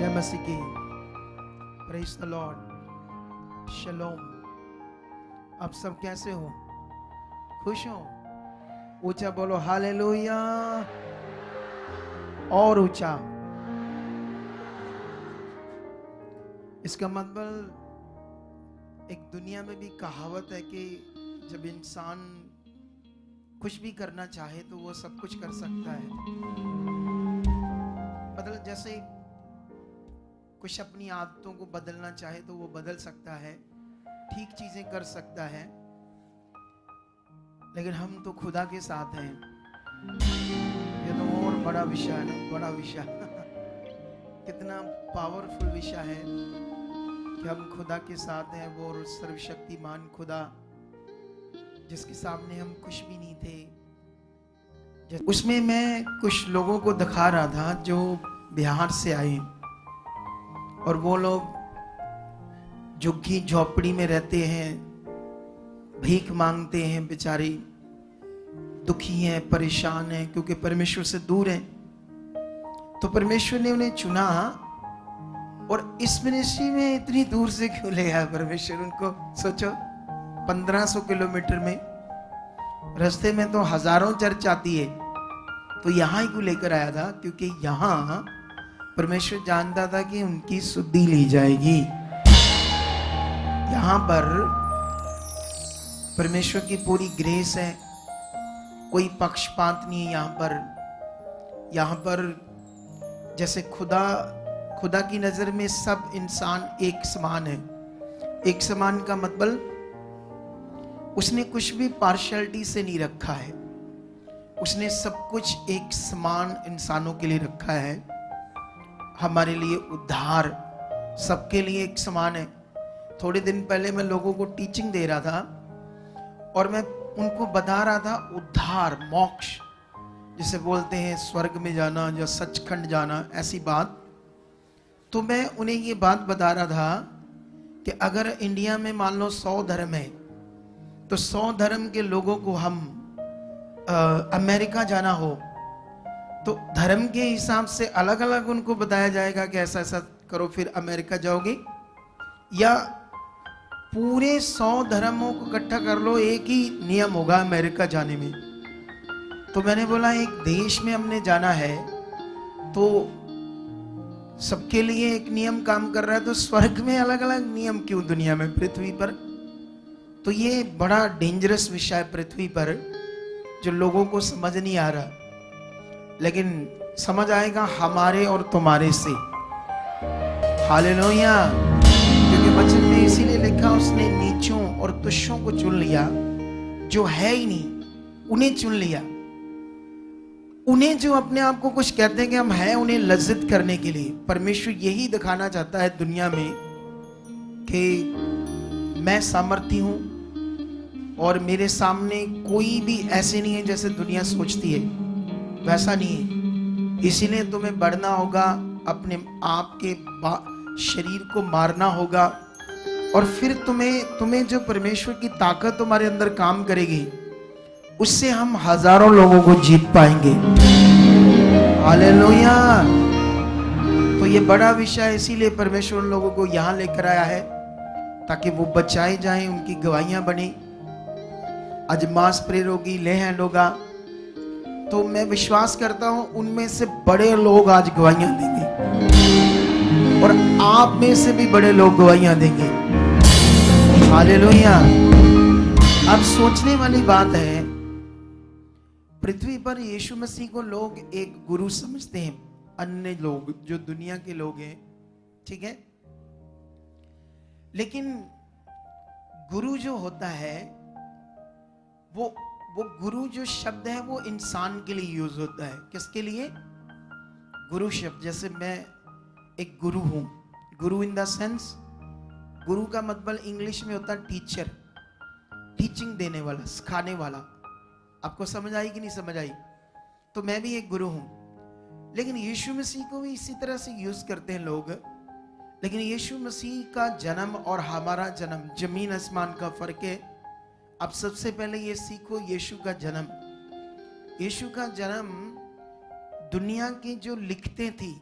जय मसीह की। Praise the lord. शलोम। आप सब कैसे हो? खुश हो? ऊंचा बोलो हालेलुया। और ऊंचा। इसका मतलब एक दुनिया में भी कहावत है कि जब इंसान कुछ भी करना चाहे तो वो सब कुछ कर सकता है। मतलब जैसे कुछ अपनी आदतों को बदलना चाहे तो वो बदल सकता है, ठीक चीजें कर सकता है, लेकिन हम तो खुदा के साथ हैं। ये तो और बड़ा विषय है ना, बड़ा विषय कितना पावरफुल विषय है कि हम खुदा के साथ हैं। वो सर्वशक्तिमान खुदा जिसके सामने हम कुछ भी नहीं थे। उसमें मैं कुछ लोगों को दिखा रहा था जो बिहार से आए, और वो लोग झुग्गी झोपड़ी में रहते हैं, भीख मांगते हैं, बेचारे दुखी हैं, परेशान हैं, क्योंकि परमेश्वर से दूर हैं। तो परमेश्वर ने उन्हें चुना, और इस मिनिस्ट्री में इतनी दूर से क्यों ले आया परमेश्वर उनको? सोचो, 1500 किलोमीटर में, रास्ते में तो हजारों चर्च आती है, तो यहाँ ही क्यों लेकर आया था? क्योंकि यहाँ परमेश्वर जानता था कि उनकी शुद्धि ली जाएगी। यहाँ पर परमेश्वर की पूरी ग्रेस है, कोई पक्षपात नहीं है यहाँ पर जैसे खुदा की नजर में सब इंसान एक समान है। एक समान का मतलब उसने कुछ भी पार्शियलिटी से नहीं रखा है, उसने सब कुछ एक समान इंसानों के लिए रखा है। हमारे लिए उद्धार सबके लिए एक समान है। थोड़े दिन पहले मैं लोगों को टीचिंग दे रहा था, और मैं उनको बता रहा था उद्धार, मोक्ष जिसे बोलते हैं, स्वर्ग में जाना या सचखंड जाना, ऐसी बात। तो मैं उन्हें ये बात बता रहा था कि अगर इंडिया में मान लो 100 धर्म है, तो 100 धर्म के लोगों को हम अमेरिका जाना हो तो धर्म के हिसाब से अलग अलग उनको बताया जाएगा कि ऐसा ऐसा करो फिर अमेरिका जाओगे, या पूरे 100 धर्मों को इकट्ठा कर लो, एक ही नियम होगा अमेरिका जाने में। तो मैंने बोला एक देश में हमने जाना है तो सबके लिए एक नियम काम कर रहा है, तो स्वर्ग में अलग अलग नियम क्यों दुनिया में, पृथ्वी पर? तो ये बड़ा डेंजरस विषय है पृथ्वी पर, जो लोगों को समझ नहीं आ रहा, लेकिन समझ आएगा हमारे और तुम्हारे से। हालेलुया। क्योंकि वचन में इसीलिए लिखा, उसने नीचों और तुच्छों को चुन लिया, जो है ही नहीं उन्हें चुन लिया। उन्हें जो अपने आप को कुछ कहते हैं कि हम हैं, उन्हें लज्जित करने के लिए परमेश्वर यही दिखाना चाहता है दुनिया में कि मैं सामर्थी हूं, और मेरे सामने कोई भी ऐसे नहीं है जैसे दुनिया सोचती है, वैसा नहीं है। इसीलिए तुम्हें बढ़ना होगा, अपने आप के शरीर को मारना होगा, और फिर तुम्हें जो परमेश्वर की ताकत तुम्हारे अंदर काम करेगी, उससे हम हजारों लोगों को जीत पाएंगे। हालेलुया। तो ये बड़ा विषय, इसीलिए परमेश्वर उन लोगों को यहां लेकर आया है ताकि वो बचाए जाएं, उनकी गवाहियां बने। आज मास प्रेयर होगी, ले हैंड होगा, तो मैं विश्वास करता हूं उनमें से बड़े लोग आज गवाहियां देंगे, और आप में से भी बड़े लोग गवाहियां देंगे। हालेलुया। अब सोचने वाली बात है, पृथ्वी पर यीशु मसीह को लोग एक गुरु समझते हैं, अन्य लोग जो दुनिया के लोग हैं, ठीक है, लेकिन गुरु जो होता है वो गुरु जो शब्द है वो इंसान के लिए यूज होता है। किसके लिए? गुरु शब्द। जैसे मैं एक गुरु हूं, गुरु इन द सेंस, गुरु का मतलब इंग्लिश में होता है टीचर, टीचिंग देने वाला, सिखाने वाला। आपको समझ आई कि नहीं समझ आई? तो मैं भी एक गुरु हूं। लेकिन यीशु मसीह को भी इसी तरह से यूज करते हैं लोग, लेकिन यीशु मसीह का जन्म और हमारा जन्म जमीन आसमान का फर्क है। अब सबसे पहले ये सीखो, यीशु का जन्म दुनिया की जो लिखते थी,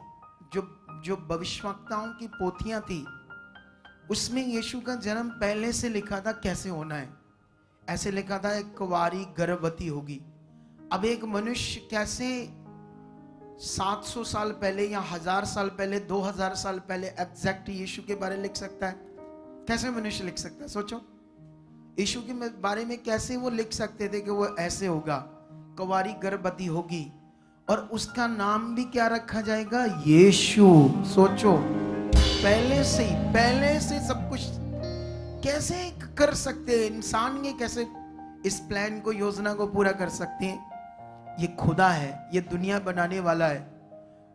जो जो भविष्यवक्ताओं की पोथियां थी उसमें यीशु का जन्म पहले से लिखा था कैसे होना है। ऐसे लिखा था एक कुंवारी गर्भवती होगी। अब एक मनुष्य कैसे 700 साल पहले या 1000 साल पहले 2000 साल पहले एग्जैक्ट यीशु के बारे में लिख सकता है? कैसे मनुष्य लिख सकता है? सोचो, यीशु के बारे में कैसे वो लिख सकते थे कि वो ऐसे होगा, कुंवारी गर्भवती होगी और उसका नाम भी क्या रखा जाएगा? यीशु। सोचो, पहले से सब कुछ कैसे कर सकते हैं इंसान? ये कैसे इस प्लान को, योजना को पूरा कर सकते हैं? ये खुदा है, ये दुनिया बनाने वाला है।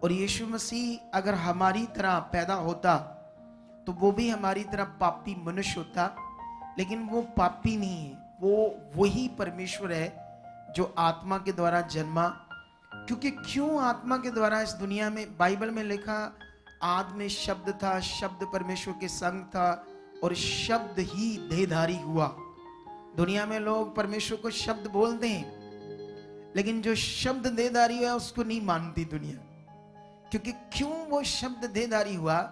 और यीशु मसीह अगर हमारी तरह पैदा होता तो वो भी हमारी तरह पापी मनुष्य होता, लेकिन वो पापी नहीं है, वो वही परमेश्वर है जो आत्मा के द्वारा जन्मा। क्योंकि क्यों आत्मा के द्वारा इस दुनिया में? बाइबल में लिखा, आदि में शब्द था, शब्द परमेश्वर के संग था और शब्द ही देहधारी हुआ। दुनिया में लोग परमेश्वर को शब्द बोलते हैं, लेकिन जो शब्द देहधारी हुआ उसको नहीं मानती दुनिया। क्योंकि क्यों वो शब्द देहधारी हुआ?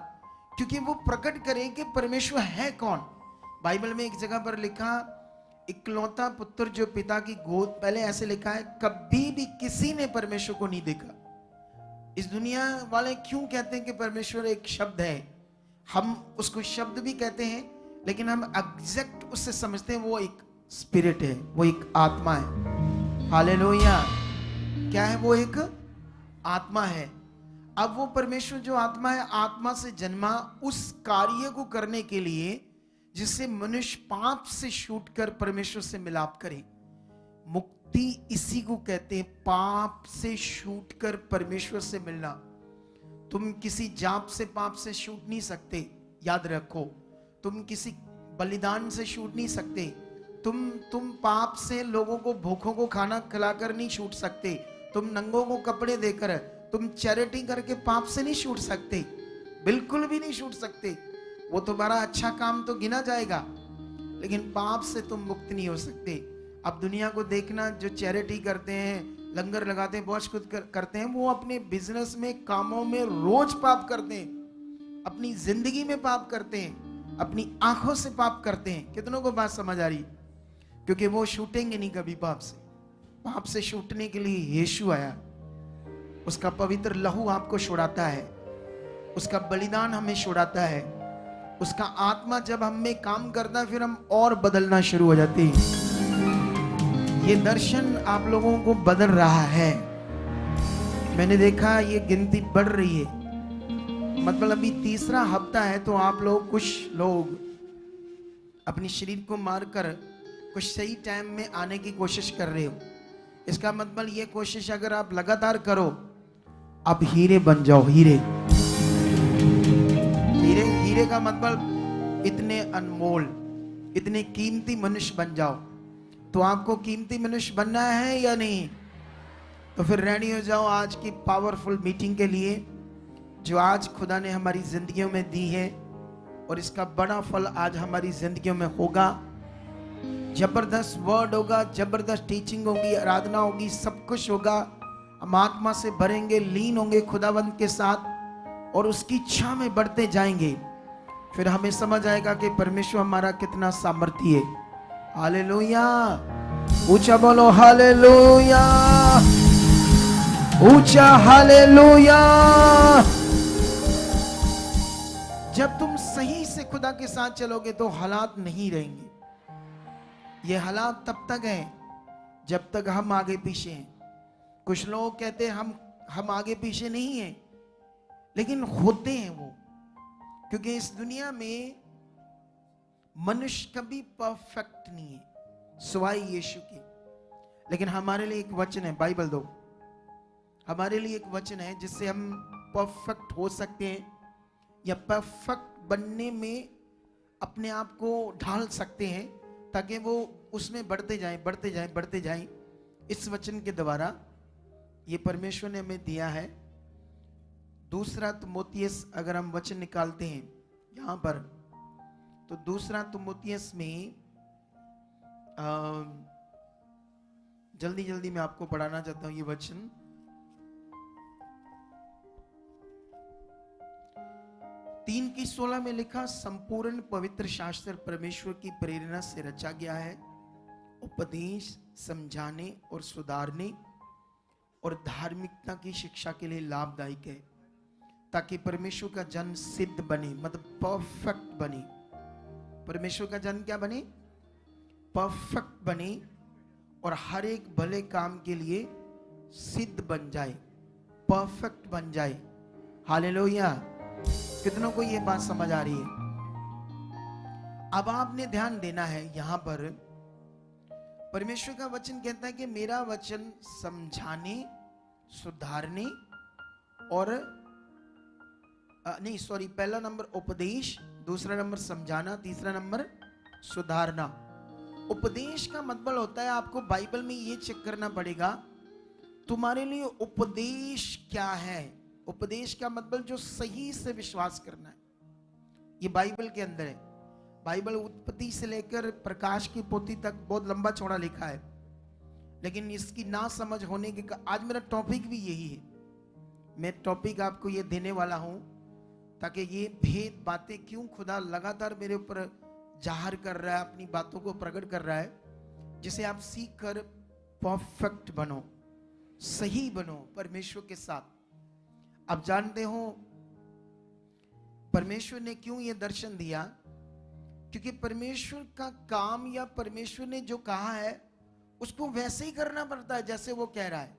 क्योंकि वो प्रकट करे कि परमेश्वर है कौन। बाइबल में एक जगह पर लिखा, इकलौता पुत्र जो पिता की गोद, पहले ऐसे लिखा है, कभी भी किसी ने परमेश्वर को नहीं देखा। इस दुनिया वाले क्यों कहते हैं कि परमेश्वर एक शब्द है? हम उसको शब्द भी कहते हैं, लेकिन हम एग्जैक्ट उससे समझते हैं वो एक स्पिरिट है, वो एक आत्मा है। हालेलुया। क्या है? वो एक आत्मा है। अब वो परमेश्वर जो आत्मा है, आत्मा से जन्मा उस कार्य को करने के लिए जिससे मनुष्य पाप से छूट कर परमेश्वर से मिलाप करे। मुक्ति इसी को कहते हैं, पाप से छूट कर परमेश्वर से मिलना। तुम किसी जाप से पाप से छूट नहीं सकते, याद रखो। तुम किसी बलिदान से छूट नहीं सकते। तुम पाप से लोगों को, भूखों को खाना खिलाकर नहीं छूट सकते। तुम नंगों को कपड़े देकर, तुम चैरिटी करके पाप से नहीं छूट सकते, बिल्कुल भी नहीं छूट सकते। वो तुम्हारा अच्छा काम तो गिना जाएगा, लेकिन पाप से तुम मुक्त नहीं हो सकते। अब दुनिया को देखना, जो चैरिटी करते हैं, लंगर लगाते हैं, बहुत कुछ करते हैं, वो अपने बिजनेस में, कामों में रोज पाप करते हैं, अपनी जिंदगी में पाप करते हैं, अपनी आंखों से पाप करते हैं। कितनों को बात समझ आ रही? क्योंकि वो छूटेंगे नहीं कभी पाप से। पाप से छूटने के लिए यीशु आया, उसका पवित्र लहू आपको छुड़ाता है, उसका बलिदान हमें छुड़ाता है, उसका आत्मा जब हम में काम करता है फिर हम और बदलना शुरू हो जाते हैं। ये दर्शन आप लोगों को बदल रहा है। मैंने देखा ये गिनती बढ़ रही है। मतलब अभी तीसरा हफ्ता है तो आप लोग, कुछ लोग अपने शरीर को मारकर कुछ सही टाइम में आने की कोशिश कर रहे हो। इसका मतलब ये कोशिश अगर आप लगातार करो, आप हीरे बन जाओ। हीरे हीरे हीरे का मतलब इतने अनमोल, इतने कीमती मनुष्य बन जाओ। तो आपको कीमती मनुष्य बनना है या नहीं? तो फिर रेडी हो जाओ आज की पावरफुल मीटिंग के लिए, जो आज खुदा ने हमारी जिंदगियों में दी है, और इसका बड़ा फल आज हमारी जिंदगियों में होगा। जबरदस्त वर्ड होगा, जबरदस्त टीचिंग होगी, आराधना होगी, सब कुछ होगा। हम आत्मा से भरेंगे, लीन होंगे खुदावंत के साथ और उसकी इच्छा में बढ़ते जाएंगे। फिर हमें समझ आएगा कि परमेश्वर हमारा कितना सामर्थ्य है। हालेलुया। ऊंचा बोलो हालेलुया, ऊंचा हालेलुया। जब तुम सही से खुदा के साथ चलोगे तो हालात नहीं रहेंगे। ये हालात तब तक हैं जब तक हम आगे पीछे हैं। कुछ लोग कहते हैं हम आगे पीछे नहीं हैं, लेकिन होते हैं वो। क्योंकि इस दुनिया में मनुष्य कभी परफेक्ट नहीं है सिवाय यीशु के। लेकिन हमारे लिए एक वचन है, बाइबल दो। हमारे लिए एक वचन है जिससे हम परफेक्ट हो सकते हैं, या परफेक्ट बनने में अपने आप को ढाल सकते हैं, ताकि वो उसमें बढ़ते जाएं, बढ़ते जाएं, बढ़ते जाएं। इस वचन के द्वारा ये परमेश्वर ने हमें दिया है। दूसरा तिमुथियुस, अगर हम वचन निकालते हैं यहां पर, तो दूसरा तिमुथियुस में जल्दी जल्दी मैं आपको पढ़ाना चाहता हूं ये वचन। 3:16 में लिखा, संपूर्ण पवित्र शास्त्र परमेश्वर की प्रेरणा से रचा गया है, उपदेश, समझाने और सुधारने और धार्मिकता की शिक्षा के लिए लाभदायक है, ताकि परमेश्वर का जन सिद्ध बने, मतलब परफेक्ट बने। परमेश्वर का जन क्या बने? परफेक्ट बने और हर एक भले काम के लिए सिद्ध बन जाए, परफेक्ट बन जाए। हालेलुया। कितनों को ये बात समझ आ रही है? अब आपने ध्यान देना है, यहां पर परमेश्वर का वचन कहता है कि मेरा वचन समझाने, सुधारने और नहीं सॉरी, पहला नंबर उपदेश, दूसरा नंबर समझाना, तीसरा नंबर सुधारना। उपदेश का मतलब होता है, आपको बाइबल में ये चेक करना पड़ेगा तुम्हारे लिए उपदेश क्या है। उपदेश का मतलब जो सही से विश्वास करना है, ये बाइबल के अंदर है। बाइबल उत्पत्ति से लेकर प्रकाश की पोथी तक बहुत लंबा चौड़ा लिखा है, लेकिन इसकी ना समझ होने के आज मेरा टॉपिक भी यही है। मैं टॉपिक आपको ये देने वाला हूं ताकि ये भेद बातें क्यों खुदा लगातार मेरे ऊपर जाहिर कर रहा है, अपनी बातों को प्रकट कर रहा है, जिसे आप सीख कर परफेक्ट बनो, सही बनो परमेश्वर के साथ। आप जानते हो परमेश्वर ने क्यों ये दर्शन दिया? क्योंकि परमेश्वर का काम या परमेश्वर ने जो कहा है उसको वैसे ही करना पड़ता है जैसे वो कह रहा है।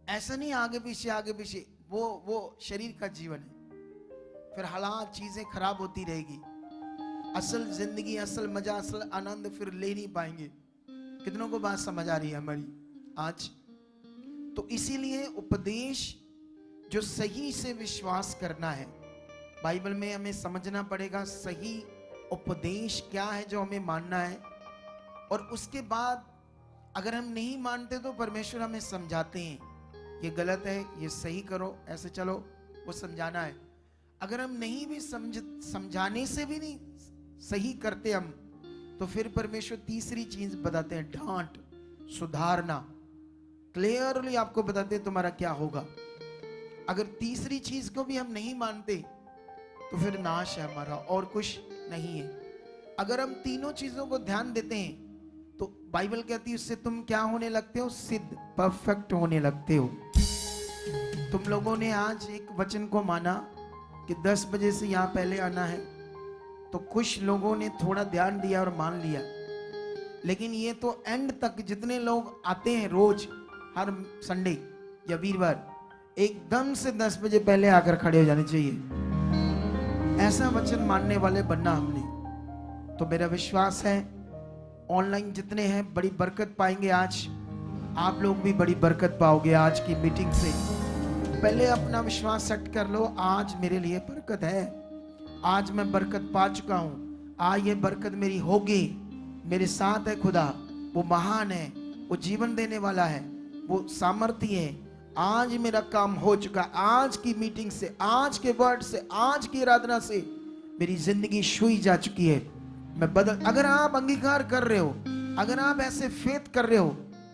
ऐसा नहीं आगे पीछे, वो शरीर का जीवन है, फिर हालात चीजें खराब होती रहेगी। असल जिंदगी, असल मजा, असल आनंद फिर ले नहीं पाएंगे। कितनों को बात समझ आ रही है हमारी आज? तो इसीलिए उपदेश जो सही से विश्वास करना है, बाइबल में हमें समझना पड़ेगा सही उपदेश क्या है जो हमें मानना है। और उसके बाद अगर हम नहीं मानते तो परमेश्वर हमें समझाते हैं, ये गलत है, ये सही करो, ऐसे चलो, वो समझाना है। अगर हम नहीं भी समझाने से भी नहीं सही करते हम, तो फिर परमेश्वर तीसरी चीज बताते हैं, डांट, सुधारना। क्लियरली आपको बताते हैं तुम्हारा क्या होगा। अगर तीसरी चीज को भी हम नहीं मानते तो फिर नाश है हमारा, और कुछ नहीं है। अगर हम तीनों चीजों को ध्यान देते हैं तो बाइबल कहती है उससे तुम क्या होने लगते हो? सिद्ध, परफेक्ट होने लगते हो। तुम लोगों ने आज एक वचन को माना कि 10 बजे से यहां पहले आना है, तो कुछ लोगों ने थोड़ा ध्यान दिया और मान लिया, लेकिन ये तो एंड तक जितने लोग आते हैं रोज, हर संडे या वीरवार, एकदम से 10 बजे पहले आकर खड़े हो जाने चाहिए। ऐसा वचन मानने वाले बनना हमने। तो मेरा विश्वास है ऑनलाइन जितने हैं बड़ी बरकत पाएंगे आज। आप लोग भी बड़ी बरकत पाओगे आज की मीटिंग से। पहले अपना विश्वास सेट कर लो, आज मेरे लिए बरकत है, आज मैं बरकत पा चुका हूं, आज ये बरकत मेरी होगी, मेरे साथ है खुदा, वो महान है, वो जीवन देने वाला है, वो सामर्थ्य है। आज मेरा काम हो चुका, आज की मीटिंग से, आज के वर्ड से, आज की आराधना से मेरी जिंदगी छुई जा चुकी है, मैं बदल। अगर आप अंगीकार कर रहे हो, अगर आप ऐसे फेथ कर रहे हो,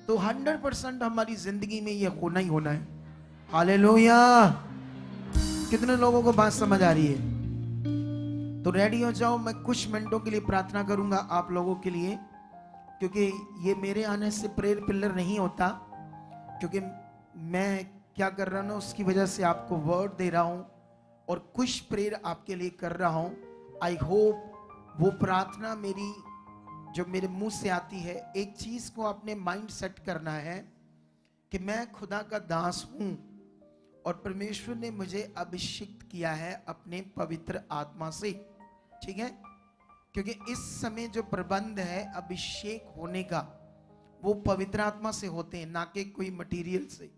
तो 100% हमारी जिंदगी में ये होना ही होना है। हालेलुया। कितने लोगों को बात समझ आ रही है? तो रेडी हो जाओ, मैं कुछ मिनटों के लिए प्रार्थना करूंगा आप लोगों के लिए, क्योंकि ये मेरे आने से प्रेयर पिलर नहीं होता, क्योंकि मैं क्या कर रहा हूं उसकी वजह से आपको वर्ड दे रहा हूं और कुछ प्रेयर आपके लिए कर रहा हूं। आई होप वो प्रार्थना मेरी जो मेरे मुंह से आती है, एक चीज को अपने माइंड सेट करना है कि मैं खुदा का दास हूं और परमेश्वर ने मुझे अभिषेक किया है अपने पवित्र आत्मा से। ठीक है? क्योंकि इस समय जो प्रबंध है अभिषेक होने का, वो पवित्र आत्मा से होते हैं, ना कि कोई मटेरियल से।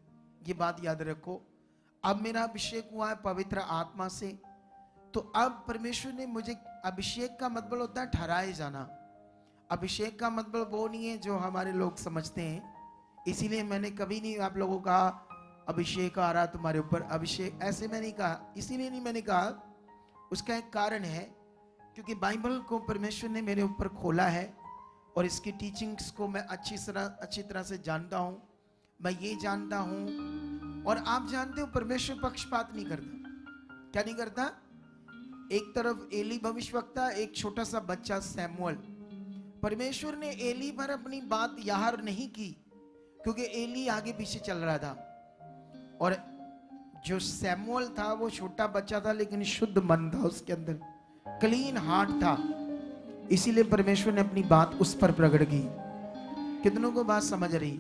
ये बात याद रखो। अब मेरा अभिषेक हुआ है पवित्र आत्मा से, तो अब परमेश्वर ने मुझे, अभिषेक का मतलब होता है ठहराए जाना। अभिषेक का मतलब वो नहीं है जो हमारे लोग समझते हैं। इसीलिए मैंने कभी नहीं आप लोगों को कहा अभिषेक आ रहा तुम्हारे ऊपर, अभिषेक, ऐसे मैं नहीं कहा। इसीलिए नहीं मैंने कहा, उसका एक कारण है, क्योंकि बाइबल को परमेश्वर ने मेरे ऊपर खोला है और इसकी टीचिंग्स को मैं अच्छी तरह से जानता हूं। मैं ये जानता हूं और आप जानते हो परमेश्वर पक्षपात नहीं करता। क्या नहीं करता? एक तरफ एली भविष्यवक्ता, एक छोटा सा बच्चा सैमुअल। परमेश्वर ने एली पर अपनी बात यार नहीं की क्योंकि एली आगे पीछे चल रहा था, और जो सैमुअल था वो छोटा बच्चा था लेकिन शुद्ध मन था उसके अंदर, क्लीन हार्ट था। इसीलिए परमेश्वर ने अपनी बात उस पर प्रकट की। कितनों को बात समझ रही?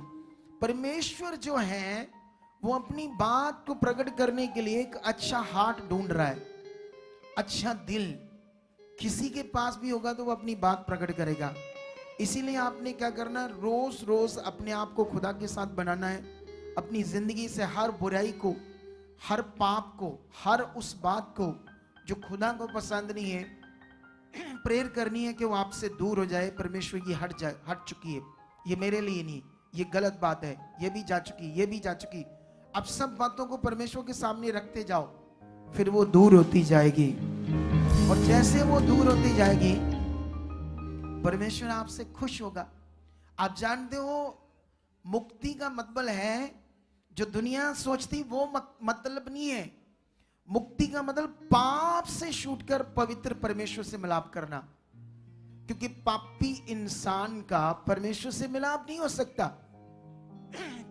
परमेश्वर जो है वो अपनी बात को प्रकट करने के लिए एक अच्छा हार्ट ढूंढ रहा है, अच्छा दिल। किसी के पास भी होगा तो वो अपनी बात प्रकट करेगा। इसीलिए आपने क्या करना, रोज रोज अपने आप को खुदा के साथ बनाना है। अपनी जिंदगी से हर बुराई को, हर पाप को, हर उस बात को जो खुदा को पसंद नहीं है, प्रेयर करनी है कि वो आपसे दूर हो जाए। परमेश्वर ये हट जाए, हट चुकी है, ये मेरे लिए नहीं, ये गलत बात है, ये भी जा चुकी, ये भी जा चुकी। अब सब बातों को परमेश्वर के सामने रखते जाओ, फिर वो दूर होती जाएगी। और जैसे वो दूर होती जाएगी परमेश्वर आपसे खुश होगा। आप जानते हो मुक्ति का मतलब है, जो दुनिया सोचती वो मतलब नहीं है। मुक्ति का मतलब पाप से छूटकर पवित्र परमेश्वर से मिलाप करना, क्योंकि पापी इंसान का परमेश्वर से मिलाप नहीं हो सकता।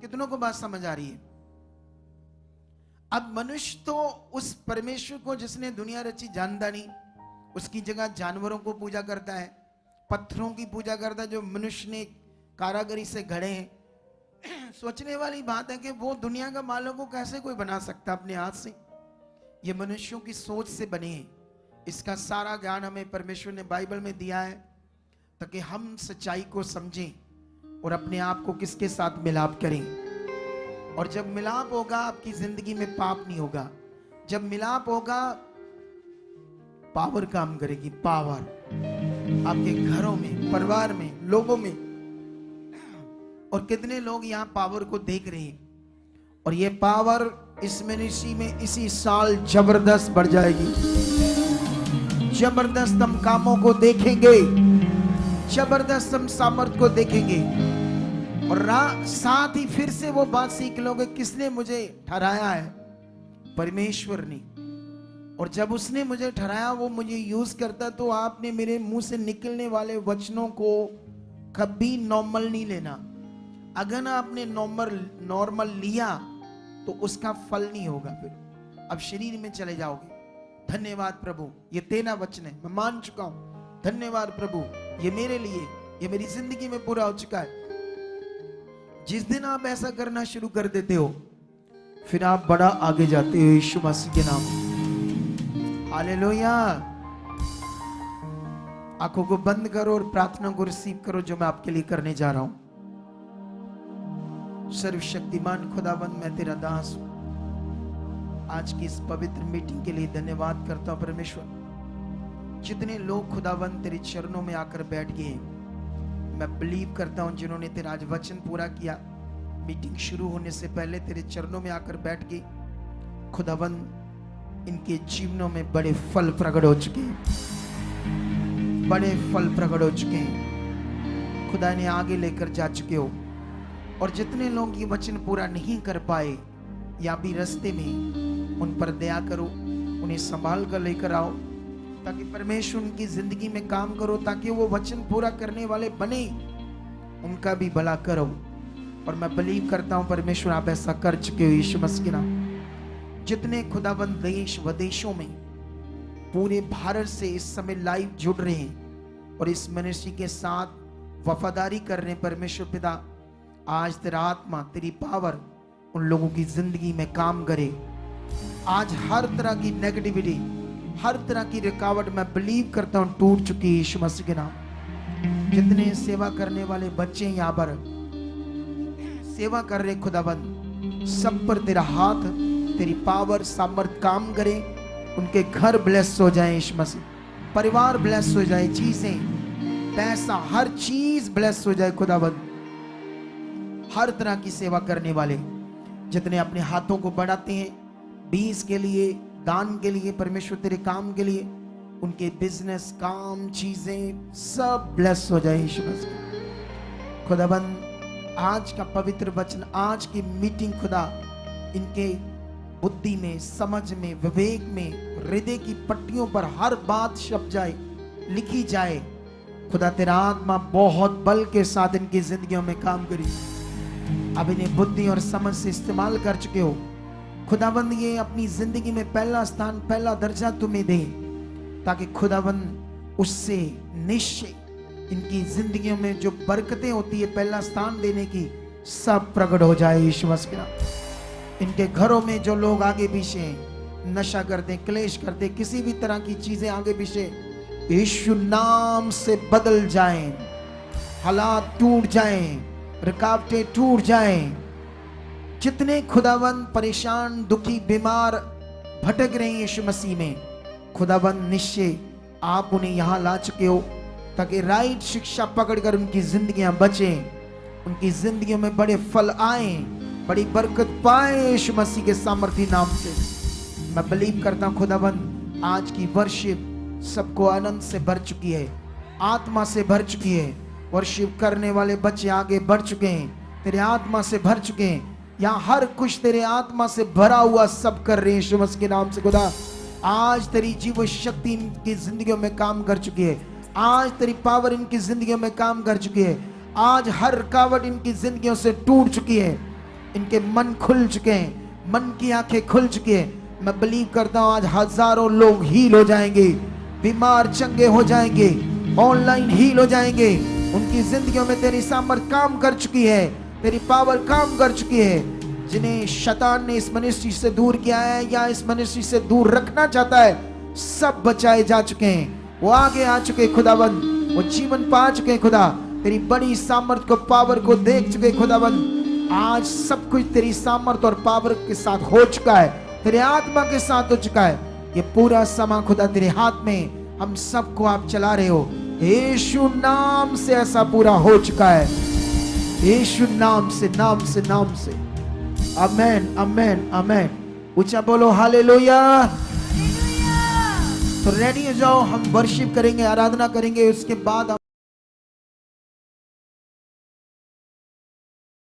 कितनों को बात समझ आ रही है? अब मनुष्य तो उस परमेश्वर को जिसने दुनिया रची जानता नहीं, उसकी जगह जानवरों को पूजा करता है, पत्थरों की पूजा करता है जो मनुष्य ने कारागरी से गढ़े हैं। सोचने वाली बात है कि वो दुनिया का मालिक को कैसे कोई बना सकता अपने हाथ से? ये मनुष्यों की सोच से बने हैं। इसका सारा ज्ञान हमें परमेश्वर ने बाइबल में दिया है ताकि हम सच्चाई को समझें और अपने आप को किसके साथ मिलाप करें। और जब मिलाप होगा आपकी जिंदगी में पाप नहीं होगा। जब मिलाप होगा पावर काम करेगी, पावर आपके घरों में, परिवार में, लोगों में। और कितने लोग यहाँ पावर को देख रहे हैं, और ये पावर इस मिनिस्ट्री में इसी साल जबरदस्त बढ़ जाएगी। जबरदस्त हम कामों को देखेंगे, जबरदस्त हम सामर्थ को देखेंगे। और साथ ही फिर से वो बात सीख लोगे, किसने मुझे ठहराया है? परमेश्वर ने। और जब उसने मुझे ठहराया, वो मुझे यूज करता, तो आपने मेरे मुंह से निकलने वाले वचनों को कभी नॉर्मल नहीं लेना। अगर आपने नॉर्मल लिया तो उसका फल नहीं होगा, फिर अब शरीर में चले जाओगे। धन्यवाद प्रभु, ये तेरा वचन है, मैं मान चुका हूं। धन्यवाद प्रभु, ये मेरे लिए, ये मेरी जिंदगी में पूरा हो चुका है। जिस दिन आप ऐसा करना शुरू कर देते हो, फिर आप बड़ा आगे जाते हो यीशु मसीह के नाम। हालेलुया। आंखों को बंद करो और प्रार्थना को रिसीव करो जो मैं आपके लिए करने जा रहा हूं। सर्वशक्तिमान खुदाबंद, मैं तेरा दास हूं। आज की इस पवित्र मीटिंग के लिए धन्यवाद करता हूं परमेश्वर। जितने लोग खुदाबंद तेरे चरणों में आकर बैठ गए, मैं बिलीव करता हूं जिन्होंने तेरा आज वचन पूरा किया, मीटिंग शुरू होने से पहले तेरे चरणों में आकर बैठ गए, खुदाबंद इनके जीवनों में बड़े फल प्रकट हो चुके हैं, बड़े फल प्रकट हो चुके हैं। खुदा ने आगे लेकर जा चुके हो। और जितने लोग ये वचन पूरा नहीं कर पाए या भी रास्ते में, उन पर दया करो, उन्हें संभाल कर लेकर आओ, ताकि परमेश्वर उनकी जिंदगी में काम करो, ताकि वो वचन पूरा करने वाले बने, उनका भी भला करो। और मैं बिलीव करता हूं परमेश्वर आप ऐसा कर चुके हो यीशु मसीह के नाम। जितने खुदाबंद देश विदेशों में, पूरे भारत से इस समय लाइव जुड़ रहे हैं और इस मिनिस्ट्री के साथ वफादारी कर रहे हैं, परमेश्वर पिता आज तेरा आत्मा, तेरी पावर उन लोगों की जिंदगी में काम करे। आज हर तरह की नेगेटिविटी, हर तरह की रुकावट मैं बिलीव करता हूं टूट चुकी है यीशु मसीह के नाम। जितने सेवा करने वाले बच्चे यहाँ पर सेवा कर रहे खुदाबंद, सब पर तेरा हाथ, तेरी पावर, सामर्थ काम करे। उनके घर ब्लेस हो जाए यीशु मसीह, परिवार ब्लेस हो जाए, चीजें, पैसा, हर चीज ब्लेस हो जाए खुदाबंद। हर तरह की सेवा करने वाले जितने अपने हाथों को बढ़ाते हैं बीज के लिए, दान के लिए, परमेश्वर तेरे काम के लिए, उनके बिजनेस, काम, चीजें सब ब्लेस हो जाए यीशु मसीह। खुदाबंद आज का पवित्र वचन, आज की मीटिंग खुदा इनके बुद्धि में, समझ में, विवेक में, हृदय की पट्टियों पर हर बात छप जाए, लिखी जाए। खुदा तेरा आत्मा बहुत बल के साथ इनकी जिंदगियों में काम करी। अब इन्हें बुद्धि और समझ से इस्तेमाल कर चुके हो। खुदाबंद ये अपनी जिंदगी में पहला स्थान, पहला दर्जा तुम्हें दे, ताकि खुदाबंद उससे निश्चय इनकी जिंदगियों में जो बरकतें होती है पहला स्थान देने की, सब प्रकट हो जाए यीशु मसीह के नाम। इनके घरों में जो लोग आगे पीछे नशा करते, क्लेश करते, किसी भी तरह की चीजें आगे पीछे, यीशु नाम से बदल जाएं, हालात टूट जाएं, रुकावटें टूट जाएं। जितने खुदाबंद परेशान, दुखी, बीमार, भटक रहे हैं यीशु मसीह में, खुदाबंद निश्चय आप उन्हें यहां ला चुके हो, ताकि राइट शिक्षा पकड़कर उनकी जिंदगियां बचें, उनकी जिंदगियों में बड़े फल आए, बड़ी बरकत पाए यीशु मसीह के सामर्थी नाम से। मैं बिलीव करता हूं खुदाबंद आज की वर्शिप सबको आनंद से भर चुकी है, आत्मा से भर चुकी है। वर्शिप करने वाले बच्चे आगे बढ़ चुके हैं, तेरे आत्मा से भर चुके हैं। यहाँ हर कुछ तेरे आत्मा से भरा हुआ सब कर रहे हैं यीशु मसीह के नाम से। खुदा आज तेरी जीव शक्ति इनकी जिंदगियों में काम कर चुकी है, आज तेरी पावर इनकी जिंदगियों में काम कर चुकी है। आज हर रुकावट इनकी जिंदगियों से टूट चुकी है, इनके मन खुल चुके हैं, मन की आंखें खुल चुकी है। मैं बिलीव करता हूँ आज हजारों लोग हील हो जाएंगे, बीमार चंगे हो जाएंगे, ऑनलाइन हील हो जाएंगे। उनकी जिंदगियों में तेरी सामर्थ काम कर चुकी है, तेरी पावर काम कर चुकी है। जिन्हें शैतान ने इस मिनिस्ट्री से दूर किया है या इस मिनिस्ट्री से दूर रखना चाहता है, सब बचाए जा चुके हैं, वो आगे आ चुके खुदाबंद, वो जीवन पा चुके खुदा, तेरी बड़ी सामर्थ को, पावर को देख चुके खुदाबंद। आज सब कुछ तेरी सामर्थ और पावर के साथ हो चुका है, तेरे आत्मा के साथ हो चुका है। ये पूरा समा खुदा तेरे हाथ में हम सबको आप चला रहे हो। यीशु नाम से ऐसा पूरा हो चुका है, यीशु नाम से, नाम से, नाम से। आमेन, आमेन, आमेन। ऊंचा बोलो हालेलुया। तो रेडी हो जाओ, हम वर्शिप करेंगे, आराधना करेंगे, उसके बाद